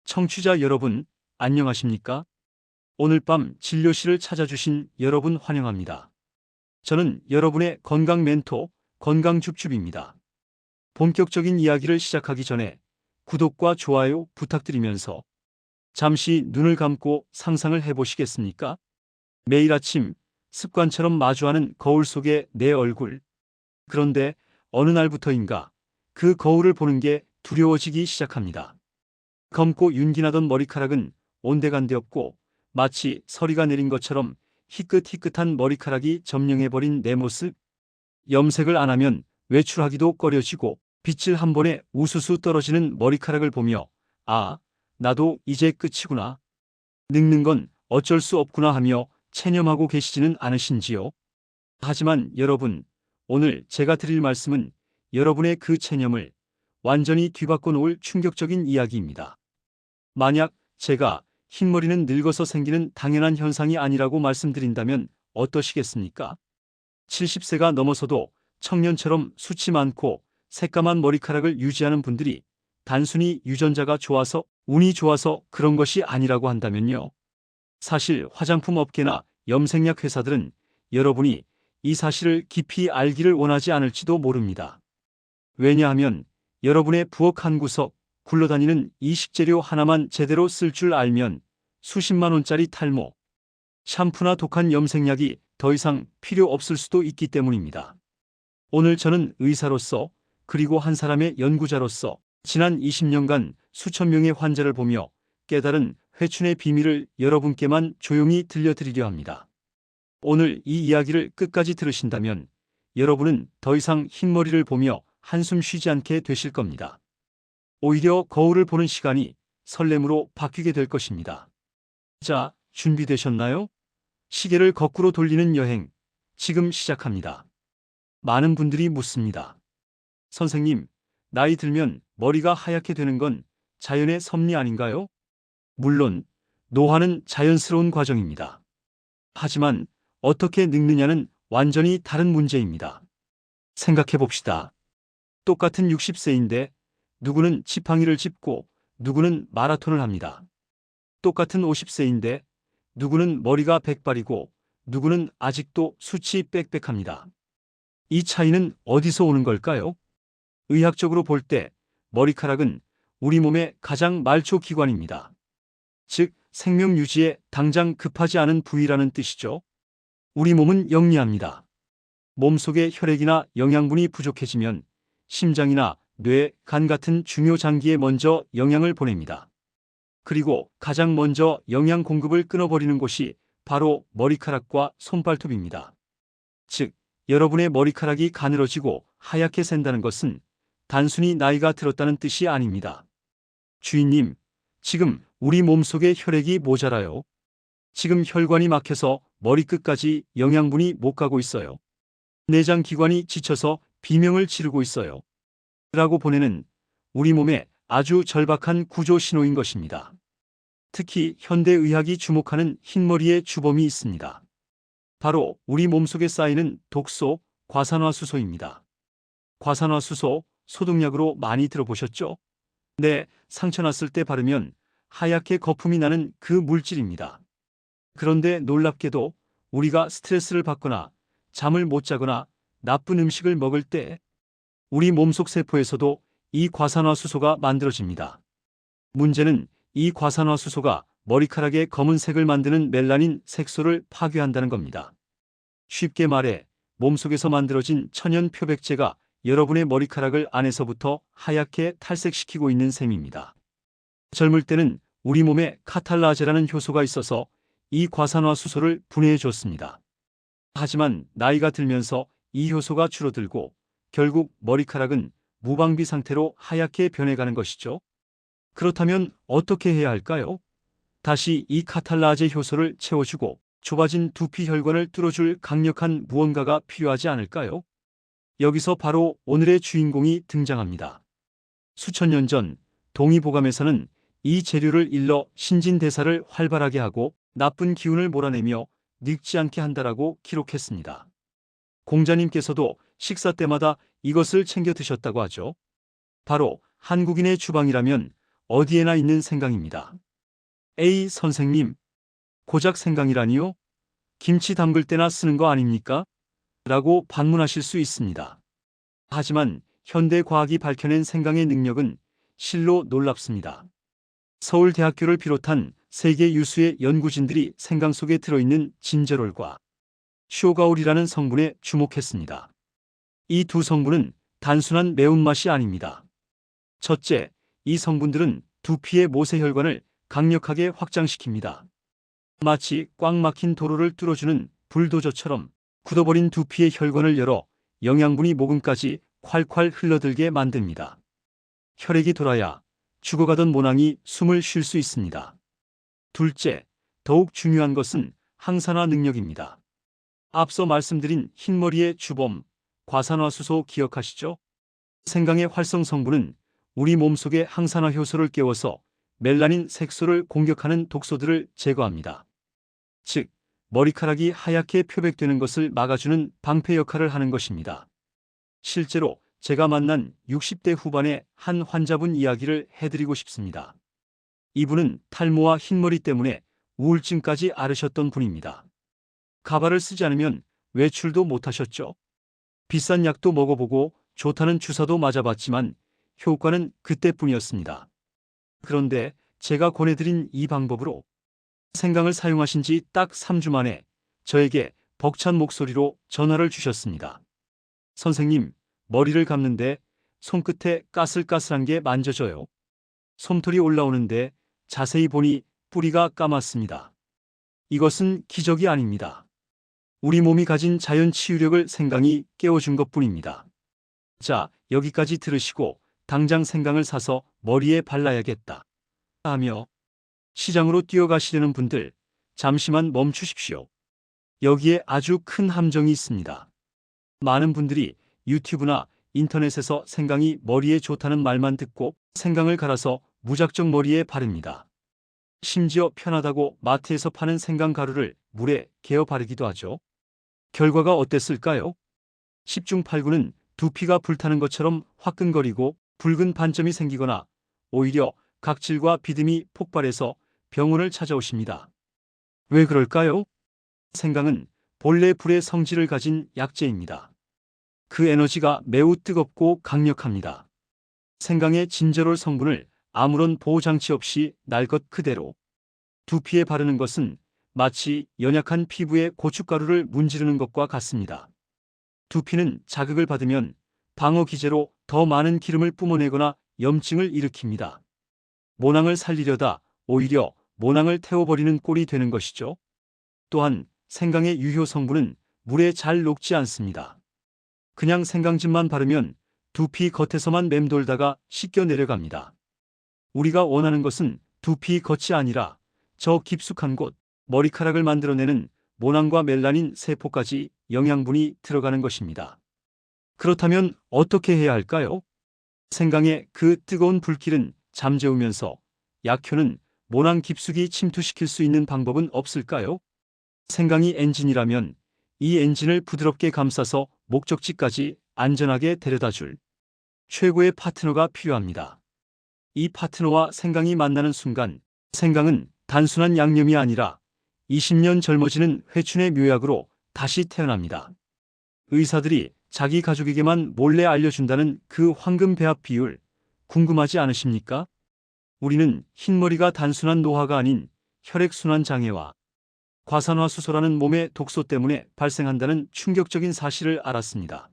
청취자 여러분, 안녕하십니까? 오늘 밤 진료실을 찾아주신 여러분 환영합니다. 저는 여러분의 건강 멘토, 건강줍줍입니다. 본격적인 이야기를 시작하기 전에 구독과 좋아요 부탁드리면서 잠시 눈을 감고 상상을 해보시겠습니까? 매일 아침 습관처럼 마주하는 거울 속의 내 얼굴. 그런데 어느 날부터인가 그 거울을 보는 게 두려워지기 시작합니다. 검고 윤기나던 머리카락은 온데간데 없고 마치 서리가 내린 것처럼 희끗희끗한 머리카락이 점령해버린 내 모습. 염색을 안 하면 외출하기도 꺼려지고 빗질 한 번에 우수수 떨어지는 머리카락을 보며 아, 나도 이제 끝이구나. 늙는 건 어쩔 수 없구나 하며 체념하고 계시지는 않으신지요? 하지만 여러분, 오늘 제가 드릴 말씀은 여러분의 그 체념을 완전히 뒤바꿔 놓을 충격적인 이야기입니다. 만약 제가 흰머리는 늙어서 생기는 당연한 현상이 아니라고 말씀드린다면 어떠시겠습니까? 70세가 넘어서도 청년처럼 숱이 많고 새까만 머리카락을 유지하는 분들이 단순히 유전자가 좋아서 운이 좋아서 그런 것이 아니라고 한다면요. 사실 화장품 업계나 염색약 회사들은 여러분이 이 사실을 깊이 알기를 원하지 않을지도 모릅니다. 왜냐하면 여러분의 부엌 한 구석, 굴러다니는 이 식재료 하나만 제대로 쓸 줄 알면 수십만 원짜리 탈모, 샴푸나 독한 염색약이 더 이상 필요 없을 수도 있기 때문입니다. 오늘 저는 의사로서 그리고 한 사람의 연구자로서 지난 20년간 수천 명의 환자를 보며 깨달은 회춘의 비밀을 여러분께만 조용히 들려드리려 합니다. 오늘 이 이야기를 끝까지 들으신다면 여러분은 더 이상 흰머리를 보며 한숨 쉬지 않게 되실 겁니다. 오히려 거울을 보는 시간이 설렘으로 바뀌게 될 것입니다. 자, 준비되셨나요? 시계를 거꾸로 돌리는 여행, 지금 시작합니다. 많은 분들이 묻습니다. 선생님, 나이 들면 머리가 하얗게 되는 건 자연의 섭리 아닌가요? 물론, 노화는 자연스러운 과정입니다. 하지만 어떻게 늙느냐는 완전히 다른 문제입니다. 생각해 봅시다. 똑같은 60세인데 누구는 지팡이를 짚고 누구는 마라톤을 합니다. 똑같은 50세인데 누구는 머리가 백발이고 누구는 아직도 숱이 빽빽합니다. 이 차이는 어디서 오는 걸까요? 의학적으로 볼 때 머리카락은 우리 몸의 가장 말초 기관입니다. 즉, 생명 유지에 당장 급하지 않은 부위라는 뜻이죠. 우리 몸은 영리합니다. 몸속의 혈액이나 영양분이 부족해지면 심장이나 뇌, 간 같은 중요 장기에 먼저 영양을 보냅니다. 그리고 가장 먼저 영양 공급을 끊어버리는 곳이 바로 머리카락과 손발톱입니다. 즉, 여러분의 머리카락이 가늘어지고 하얗게 샌다는 것은 단순히 나이가 들었다는 뜻이 아닙니다. 주인님, 지금 우리 몸속에 혈액이 모자라요. 지금 혈관이 막혀서 머리끝까지 영양분이 못 가고 있어요. 내장 기관이 지쳐서 비명을 지르고 있어요. 라고 보내는 우리 몸의 아주 절박한 구조 신호인 것입니다. 특히 현대의학이 주목하는 흰머리의 주범이 있습니다. 바로 우리 몸속에 쌓이는 독소, 과산화수소입니다. 과산화수소, 소독약으로 많이 들어보셨죠? 네, 상처 났을 때 바르면 하얗게 거품이 나는 그 물질입니다. 그런데 놀랍게도 우리가 스트레스를 받거나 잠을 못 자거나 나쁜 음식을 먹을 때 우리 몸속 세포에서도 이 과산화수소가 만들어집니다. 문제는 이 과산화수소가 머리카락의 검은색을 만드는 멜라닌 색소를 파괴한다는 겁니다. 쉽게 말해 몸속에서 만들어진 천연 표백제가 여러분의 머리카락을 안에서부터 하얗게 탈색시키고 있는 셈입니다. 젊을 때는 우리 몸에 카탈라제라는 효소가 있어서 이 과산화수소를 분해해 줬습니다. 하지만 나이가 들면서 이 효소가 줄어들고 결국 머리카락은 무방비 상태로 하얗게 변해가는 것이죠. 그렇다면 어떻게 해야 할까요? 다시 이 카탈라제 효소를 채워주고 좁아진 두피 혈관을 뚫어줄 강력한 무언가가 필요하지 않을까요? 여기서 바로 오늘의 주인공이 등장합니다. 수천 년 전 동의보감에서는 이 재료를 일러 신진대사를 활발하게 하고 나쁜 기운을 몰아내며 늙지 않게 한다라고 기록했습니다. 공자님께서도 식사 때마다 이것을 챙겨 드셨다고 하죠. 바로 한국인의 주방이라면 어디에나 있는 생강입니다. 에이, 선생님, 고작 생강이라니요? 김치 담글 때나 쓰는 거 아닙니까? 라고 반문하실 수 있습니다. 하지만 현대 과학이 밝혀낸 생강의 능력은 실로 놀랍습니다. 서울대학교를 비롯한 세계 유수의 연구진들이 생강 속에 들어있는 진저롤과 쇼가올이라는 성분에 주목했습니다. 이 두 성분은 단순한 매운맛이 아닙니다. 첫째, 이 성분들은 두피의 모세혈관을 강력하게 확장시킵니다. 마치 꽉 막힌 도로를 뚫어주는 불도저처럼 굳어버린 두피의 혈관을 열어 영양분이 모근까지 콸콸 흘러들게 만듭니다. 혈액이 돌아야 죽어가던 모낭이 숨을 쉴 수 있습니다. 둘째, 더욱 중요한 것은 항산화 능력입니다. 앞서 말씀드린 흰머리의 주범, 과산화수소 기억하시죠? 생강의 활성 성분은 우리 몸속의 항산화 효소를 깨워서 멜라닌 색소를 공격하는 독소들을 제거합니다. 즉, 머리카락이 하얗게 표백되는 것을 막아주는 방패 역할을 하는 것입니다. 실제로 제가 만난 60대 후반의 한 환자분 이야기를 해드리고 싶습니다. 이분은 탈모와 흰머리 때문에 우울증까지 앓으셨던 분입니다. 가발을 쓰지 않으면 외출도 못하셨죠. 비싼 약도 먹어보고 좋다는 주사도 맞아봤지만 효과는 그때뿐이었습니다. 그런데 제가 권해드린 이 방법으로 생강을 사용하신 지 딱 3주 만에 저에게 벅찬 목소리로 전화를 주셨습니다. 선생님, 머리를 감는데 손끝에 까슬까슬한 게 만져져요. 솜털이 올라오는데 자세히 보니 뿌리가 까맣습니다. 이것은 기적이 아닙니다. 우리 몸이 가진 자연 치유력을 생강이 깨워준 것뿐입니다. 자, 여기까지 들으시고 당장 생강을 사서 머리에 발라야겠다 하며 시장으로 뛰어가시려는 분들, 잠시만 멈추십시오. 여기에 아주 큰 함정이 있습니다. 많은 분들이 유튜브나 인터넷에서 생강이 머리에 좋다는 말만 듣고 생강을 갈아서 무작정 머리에 바릅니다. 심지어 편하다고 마트에서 파는 생강 가루를 물에 개어 바르기도 하죠. 결과가 어땠을까요? 10중 8구는 두피가 불타는 것처럼 화끈거리고 붉은 반점이 생기거나 오히려 각질과 비듬이 폭발해서 병원을 찾아오십니다. 왜 그럴까요? 생강은 본래 불의 성질을 가진 약재입니다. 그 에너지가 매우 뜨겁고 강력합니다. 생강의 진저롤 성분을 아무런 보호장치 없이 날 것 그대로 두피에 바르는 것은 마치 연약한 피부에 고춧가루를 문지르는 것과 같습니다. 두피는 자극을 받으면 방어 기제로 더 많은 기름을 뿜어내거나 염증을 일으킵니다. 모낭을 살리려다 오히려 모낭을 태워버리는 꼴이 되는 것이죠. 또한 생강의 유효 성분은 물에 잘 녹지 않습니다. 그냥 생강즙만 바르면 두피 겉에서만 맴돌다가 씻겨 내려갑니다. 우리가 원하는 것은 두피 겉이 아니라 저 깊숙한 곳, 머리카락을 만들어내는 모낭과 멜라닌 세포까지 영양분이 들어가는 것입니다. 그렇다면 어떻게 해야 할까요? 생강의 그 뜨거운 불길은 잠재우면서 약효는 모낭 깊숙이 침투시킬 수 있는 방법은 없을까요? 생강이 엔진이라면 이 엔진을 부드럽게 감싸서 목적지까지 안전하게 데려다줄 최고의 파트너가 필요합니다. 이 파트너와 생강이 만나는 순간 생강은 단순한 양념이 아니라 20년 젊어지는 회춘의 묘약으로 다시 태어납니다. 의사들이 자기 가족에게만 몰래 알려준다는 그 황금 배합 비율 궁금하지 않으십니까? 우리는 흰머리가 단순한 노화가 아닌 혈액순환 장애와 과산화수소라는 몸의 독소 때문에 발생한다는 충격적인 사실을 알았습니다.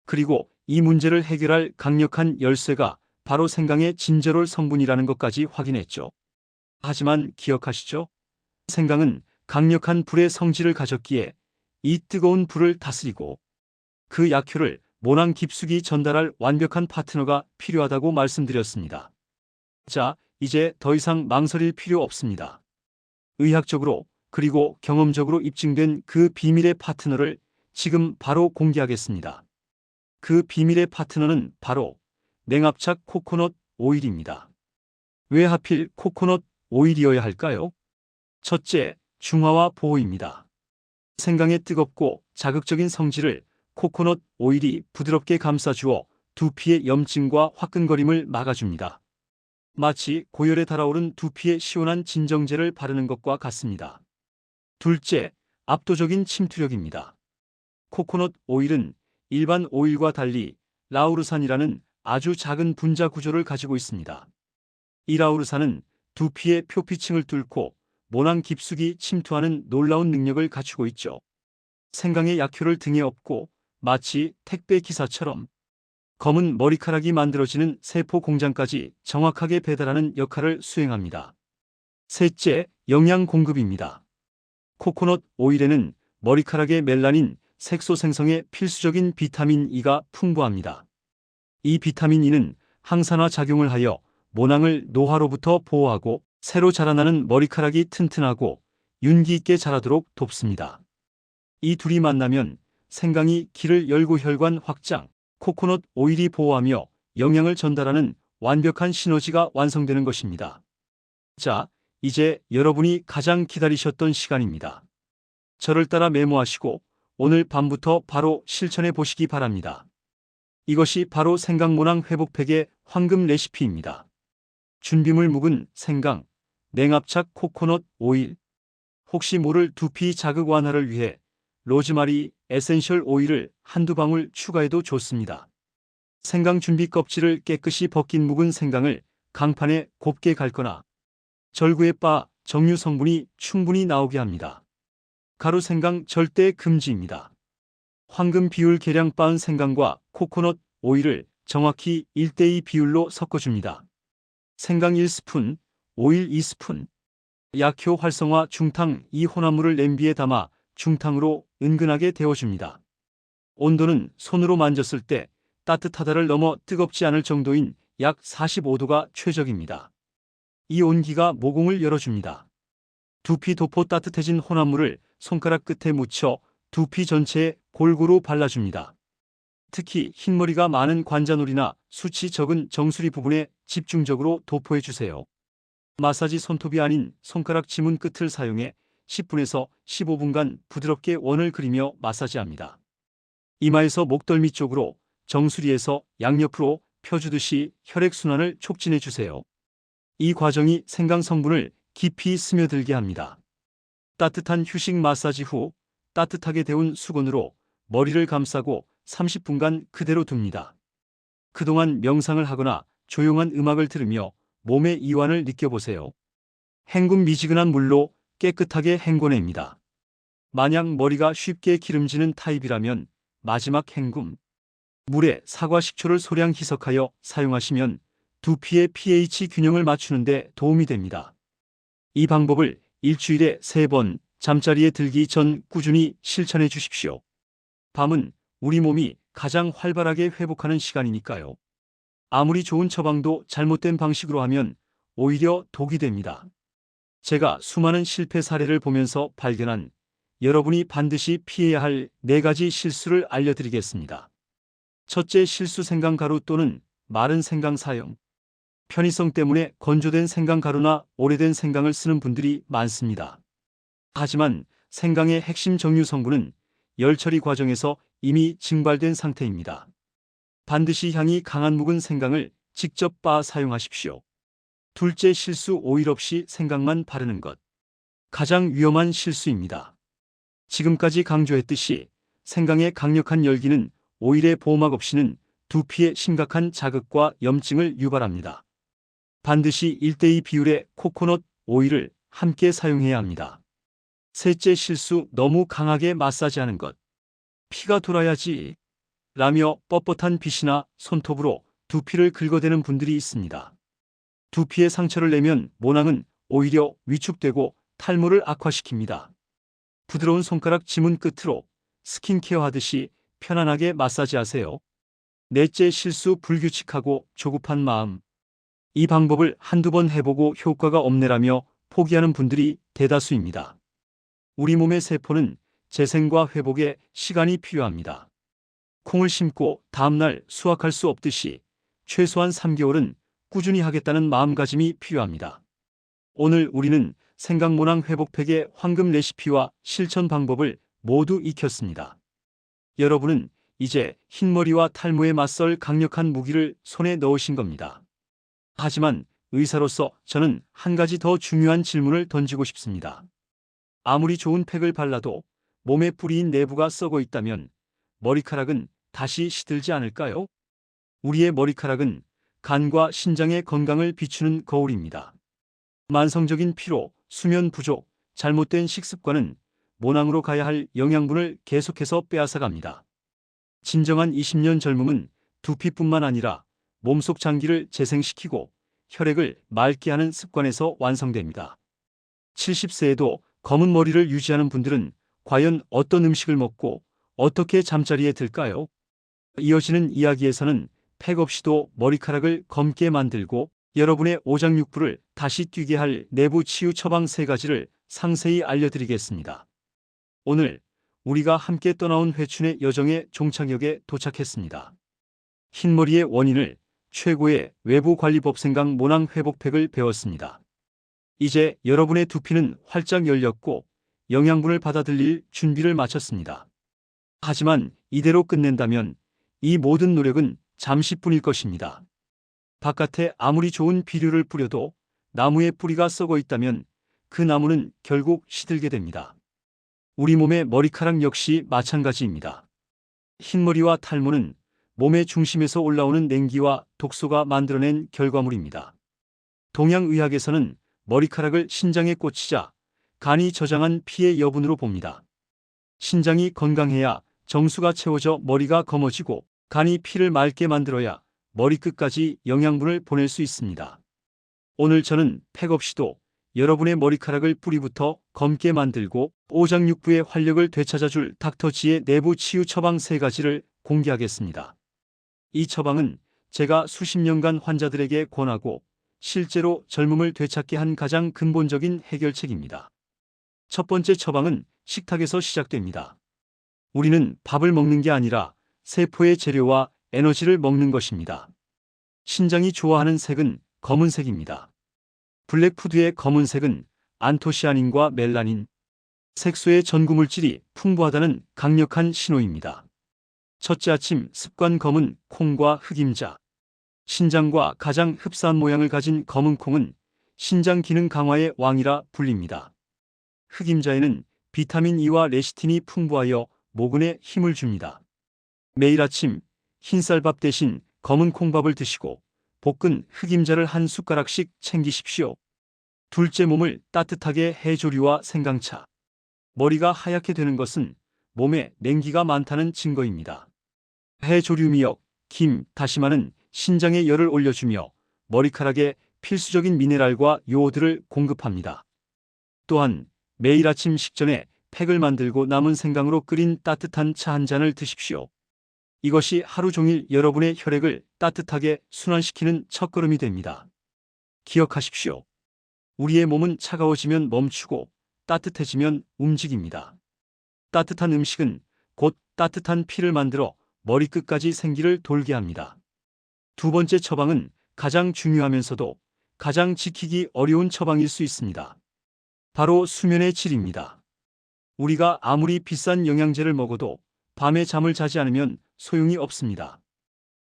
그리고 이 문제를 해결할 강력한 열쇠가 바로 생강의 진저롤 성분이라는 것까지 확인했죠. 하지만 기억하시죠? 생강은 강력한 불의 성질을 가졌기에 이 뜨거운 불을 다스리고 그 약효를 모낭 깊숙이 전달할 완벽한 파트너가 필요하다고 말씀드렸습니다. 자, 이제 더 이상 망설일 필요 없습니다. 의학적으로 그리고 경험적으로 입증된 그 비밀의 파트너를 지금 바로 공개하겠습니다. 그 비밀의 파트너는 바로 냉압착 코코넛 오일입니다. 왜 하필 코코넛 오일이어야 할까요? 첫째, 중화와 보호입니다. 생강의 뜨겁고 자극적인 성질을 코코넛 오일이 부드럽게 감싸주어 두피의 염증과 화끈거림을 막아줍니다. 마치 고열에 달아오른 두피에 시원한 진정제를 바르는 것과 같습니다. 둘째, 압도적인 침투력입니다. 코코넛 오일은 일반 오일과 달리 라우르산이라는 아주 작은 분자 구조를 가지고 있습니다. 이 라우르산은 두피의 표피층을 뚫고 모낭 깊숙이 침투하는 놀라운 능력을 갖추고 있죠. 생강의 약효를 등에 업고 마치 택배 기사처럼 검은 머리카락이 만들어지는 세포 공장까지 정확하게 배달하는 역할을 수행합니다. 셋째, 영양 공급입니다. 코코넛 오일에는 머리카락의 멜라닌 색소 생성에 필수적인 비타민 E가 풍부합니다. 이 비타민 E는 항산화 작용을 하여 모낭을 노화로부터 보호하고 새로 자라나는 머리카락이 튼튼하고 윤기 있게 자라도록 돕습니다. 이 둘이 만나면 생강이 길을 열고 혈관 확장, 코코넛 오일이 보호하며 영양을 전달하는 완벽한 시너지가 완성되는 것입니다. 자, 이제 여러분이 가장 기다리셨던 시간입니다. 저를 따라 메모하시고 오늘 밤부터 바로 실천해 보시기 바랍니다. 이것이 바로 생강모낭 회복팩의 황금 레시피입니다. 준비물 묵은 생강, 냉압착 코코넛 오일, 혹시 모를 두피 자극 완화를 위해 로즈마리 에센셜 오일을 한두 방울 추가해도 좋습니다. 생강 준비 껍질을 깨끗이 벗긴 묵은 생강을 강판에 곱게 갈거나 절구에 빻아 정류 성분이 충분히 나오게 합니다. 가루 생강 절대 금지입니다. 황금 비율 계량 빻은 생강과 코코넛 오일을 정확히 1:2 비율로 섞어줍니다. 생강 1스푼, 오일 2스푼, 약효 활성화 중탕 이 혼합물을 냄비에 담아 중탕으로 은근하게 데워줍니다. 온도는 손으로 만졌을 때 따뜻하다를 넘어 뜨겁지 않을 정도인 약 45도가 최적입니다. 이 온기가 모공을 열어줍니다. 두피 도포 따뜻해진 혼합물을 손가락 끝에 묻혀 두피 전체에 골고루 발라줍니다. 특히 흰머리가 많은 관자놀이나 수치 적은 정수리 부분에 집중적으로 도포해주세요. 마사지 손톱이 아닌 손가락 지문 끝을 사용해 10분에서 15분간 부드럽게 원을 그리며 마사지합니다. 이마에서 목덜미 쪽으로, 정수리에서 양옆으로 펴주듯이 혈액순환을 촉진해주세요. 이 과정이 생강 성분을 깊이 스며들게 합니다. 따뜻한 휴식 마사지 후 따뜻하게 데운 수건으로 머리를 감싸고 30분간 그대로 둡니다. 그동안 명상을 하거나 조용한 음악을 들으며 몸의 이완을 느껴보세요. 헹군 미지근한 물로 깨끗하게 헹궈냅니다. 만약 머리가 쉽게 기름지는 타입이라면 마지막 헹굼 물에 사과 식초를 소량 희석하여 사용하시면 두피의 pH 균형을 맞추는 데 도움이 됩니다. 이 방법을 일주일에 3번 잠자리에 들기 전 꾸준히 실천해 주십시오. 밤은 우리 몸이 가장 활발하게 회복하는 시간이니까요. 아무리 좋은 처방도 잘못된 방식으로 하면 오히려 독이 됩니다. 제가 수많은 실패 사례를 보면서 발견한 여러분이 반드시 피해야 할 4가지 실수를 알려드리겠습니다. 첫째, 실수 생강가루 또는 마른 생강 사용. 편의성 때문에 건조된 생강가루나 오래된 생강을 쓰는 분들이 많습니다. 하지만 생강의 핵심 정유 성분은 열 처리 과정에서 이미 증발된 상태입니다. 반드시 향이 강한 묵은 생강을 직접 빻아 사용하십시오. 둘째, 실수 오일 없이 생강만 바르는 것. 가장 위험한 실수입니다. 지금까지 강조했듯이 생강의 강력한 열기는 오일의 보호막 없이는 두피에 심각한 자극과 염증을 유발합니다. 반드시 1:2 비율의 코코넛 오일을 함께 사용해야 합니다. 셋째, 실수 너무 강하게 마사지하는 것. 피가 돌아야지 라며 뻣뻣한 빗이나 손톱으로 두피를 긁어대는 분들이 있습니다. 두피에 상처를 내면 모낭은 오히려 위축되고 탈모를 악화시킵니다. 부드러운 손가락 지문 끝으로 스킨케어 하듯이 편안하게 마사지하세요. 넷째, 실수 불규칙하고 조급한 마음. 이 방법을 한두 번 해보고 효과가 없네라며 포기하는 분들이 대다수입니다. 우리 몸의 세포는 재생과 회복에 시간이 필요합니다. 콩을 심고 다음날 수확할 수 없듯이 최소한 3개월은 꾸준히 하겠다는 마음가짐이 필요합니다. 오늘 우리는 생강모낭 회복팩의 황금 레시피와 실천 방법을 모두 익혔습니다. 여러분은 이제 흰머리와 탈모에 맞설 강력한 무기를 손에 넣으신 겁니다. 하지만 의사로서 저는 한 가지 더 중요한 질문을 던지고 싶습니다. 아무리 좋은 팩을 발라도 몸의 뿌리인 내부가 썩어 있다면 머리카락은 다시 시들지 않을까요? 우리의 머리카락은 간과 신장의 건강을 비추는 거울입니다. 만성적인 피로, 수면 부족, 잘못된 식습관은 모낭으로 가야 할 영양분을 계속해서 빼앗아갑니다. 진정한 20년 젊음은 두피뿐만 아니라 몸속 장기를 재생시키고 혈액을 맑게 하는 습관에서 완성됩니다. 70세에도 검은 머리를 유지하는 분들은 과연 어떤 음식을 먹고 어떻게 잠자리에 들까요? 이어지는 이야기에서는 팩 없이도 머리카락을 검게 만들고 여러분의 오장육부를 다시 뛰게 할 내부 치유 처방 3가지를 상세히 알려드리겠습니다. 오늘 우리가 함께 떠나온 회춘의 여정의 종착역에 도착했습니다. 흰머리의 원인을 최고의 외부 관리법 생강 모낭 회복팩을 배웠습니다. 이제 여러분의 두피는 활짝 열렸고 영양분을 받아들일 준비를 마쳤습니다. 하지만 이대로 끝낸다면 이 모든 노력은 잠시뿐일 것입니다. 바깥에 아무리 좋은 비료를 뿌려도 나무의 뿌리가 썩어 있다면 그 나무는 결국 시들게 됩니다. 우리 몸의 머리카락 역시 마찬가지입니다. 흰머리와 탈모는 몸의 중심에서 올라오는 냉기와 독소가 만들어낸 결과물입니다. 동양의학에서는 머리카락을 신장에 꽂히자 간이 저장한 피의 여분으로 봅니다. 신장이 건강해야 정수가 채워져 머리가 검어지고 간이 피를 맑게 만들어야 머리끝까지 영양분을 보낼 수 있습니다. 오늘 저는 팩 없이도 여러분의 머리카락을 뿌리부터 검게 만들고 오장육부의 활력을 되찾아줄 닥터지의 내부 치유 처방 3가지를 공개하겠습니다. 이 처방은 제가 수십 년간 환자들에게 권하고 실제로 젊음을 되찾게 한 가장 근본적인 해결책입니다. 첫 번째 처방은 식탁에서 시작됩니다. 우리는 밥을 먹는 게 아니라 세포의 재료와 에너지를 먹는 것입니다. 신장이 좋아하는 색은 검은색입니다. 블랙푸드의 검은색은 안토시아닌과 멜라닌, 색소의 전구물질이 풍부하다는 강력한 신호입니다. 첫째 아침 습관 검은 콩과 흑임자. 신장과 가장 흡사한 모양을 가진 검은 콩은 신장 기능 강화의 왕이라 불립니다. 흑임자에는 비타민 E와 레시틴이 풍부하여 모근에 힘을 줍니다. 매일 아침 흰쌀밥 대신 검은 콩밥을 드시고 볶은 흑임자를 한 숟가락씩 챙기십시오. 둘째, 몸을 따뜻하게 해조류와 생강차. 머리가 하얗게 되는 것은 몸에 냉기가 많다는 증거입니다. 해조류 미역, 김, 다시마는 신장에 열을 올려주며 머리카락에 필수적인 미네랄과 요오드를 공급합니다. 또한 매일 아침 식전에 팩을 만들고 남은 생강으로 끓인 따뜻한 차 한 잔을 드십시오. 이것이 하루 종일 여러분의 혈액을 따뜻하게 순환시키는 첫걸음이 됩니다. 기억하십시오. 우리의 몸은 차가워지면 멈추고 따뜻해지면 움직입니다. 따뜻한 음식은 곧 따뜻한 피를 만들어 머리끝까지 생기를 돌게 합니다. 두 번째 처방은 가장 중요하면서도 가장 지키기 어려운 처방일 수 있습니다. 바로 수면의 질입니다. 우리가 아무리 비싼 영양제를 먹어도 밤에 잠을 자지 않으면 소용이 없습니다.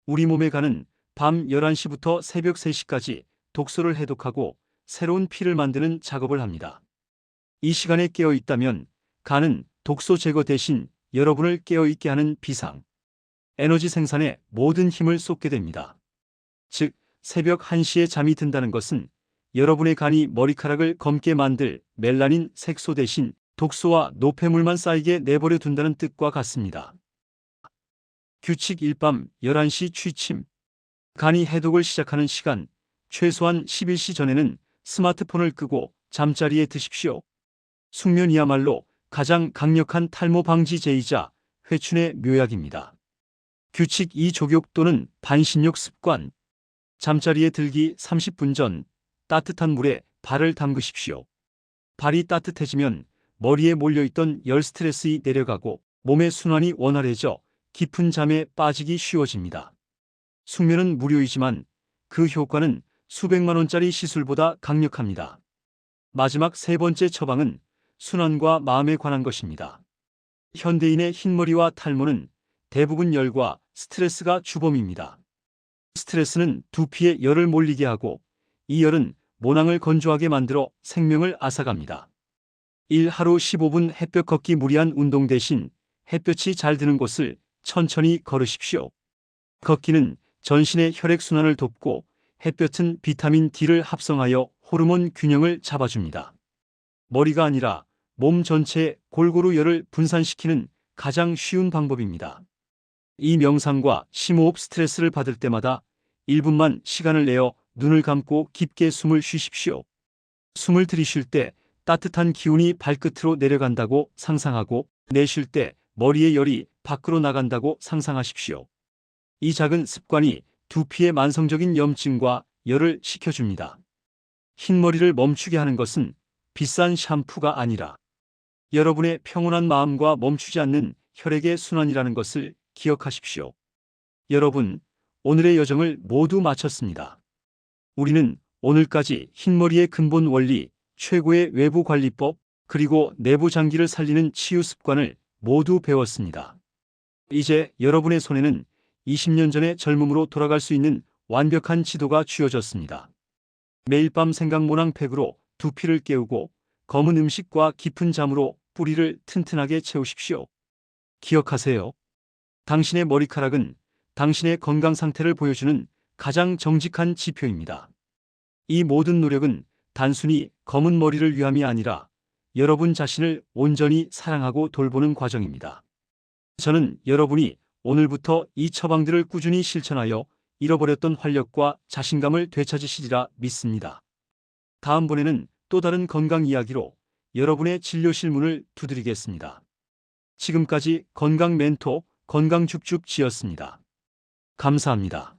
우리 몸의 간은 밤 11시부터 새벽 3시까지 독소를 해독하고 새로운 피를 만드는 작업을 합니다. 이 시간에 깨어 있다면 간은 독소 제거 대신 여러분을 깨어 있게 하는 비상, 에너지 생산에 모든 힘을 쏟게 됩니다. 즉, 새벽 1시에 잠이 든다는 것은 여러분의 간이 머리카락을 검게 만들 멜라닌 색소 대신 독소와 노폐물만 쌓이게 내버려 둔다는 뜻과 같습니다. 규칙 1, 밤 11시 취침. 간이 해독을 시작하는 시간, 최소한 11시 전에는 스마트폰을 끄고 잠자리에 드십시오. 숙면이야말로 가장 강력한 탈모 방지제이자 회춘의 묘약입니다. 규칙 2, 족욕 또는 반신욕 습관. 잠자리에 들기 30분 전 따뜻한 물에 발을 담그십시오. 발이 따뜻해지면 머리에 몰려있던 열 스트레스가 내려가고 몸의 순환이 원활해져 깊은 잠에 빠지기 쉬워집니다. 숙면은 무료이지만 그 효과는 수백만 원짜리 시술보다 강력합니다. 마지막 세 번째 처방은 순환과 마음에 관한 것입니다. 현대인의 흰머리와 탈모는 대부분 열과 스트레스가 주범입니다. 스트레스는 두피에 열을 몰리게 하고 이 열은 모낭을 건조하게 만들어 생명을 앗아갑니다. 1. 하루 15분 햇볕 걷기. 무리한 운동 대신 햇볕이 잘 드는 곳을 천천히 걸으십시오. 걷기는 전신의 혈액순환을 돕고 햇볕은 비타민 D를 합성하여 호르몬 균형을 잡아줍니다. 머리가 아니라 몸 전체에 골고루 열을 분산시키는 가장 쉬운 방법입니다. 이 명상과 심호흡. 스트레스를 받을 때마다 1분만 시간을 내어 눈을 감고 깊게 숨을 쉬십시오. 숨을 들이쉴 때 따뜻한 기운이 발끝으로 내려간다고 상상하고, 내쉴 때 머리의 열이 밖으로 나간다고 상상하십시오. 이 작은 습관이 두피의 만성적인 염증과 열을 식혀줍니다. 흰머리를 멈추게 하는 것은 비싼 샴푸가 아니라 여러분의 평온한 마음과 멈추지 않는 혈액의 순환이라는 것을 기억하십시오. 여러분, 오늘의 여정을 모두 마쳤습니다. 우리는 오늘까지 흰머리의 근본 원리, 최고의 외부 관리법, 그리고 내부 장기를 살리는 치유 습관을 모두 배웠습니다. 이제 여러분의 손에는 20년 전의 젊음으로 돌아갈 수 있는 완벽한 지도가 쥐어졌습니다. 매일 밤 생각모낭팩으로 두피를 깨우고 검은 음식과 깊은 잠으로 뿌리를 튼튼하게 채우십시오. 기억하세요. 당신의 머리카락은 당신의 건강 상태를 보여주는 가장 정직한 지표입니다. 이 모든 노력은 단순히 검은 머리를 위함이 아니라 여러분 자신을 온전히 사랑하고 돌보는 과정입니다. 저는 여러분이 오늘부터 이 처방들을 꾸준히 실천하여 잃어버렸던 활력과 자신감을 되찾으시리라 믿습니다. 다음번에는 또 다른 건강 이야기로 여러분의 진료실 문을 두드리겠습니다. 지금까지 건강 멘토 건강줍줍지였습니다. 감사합니다.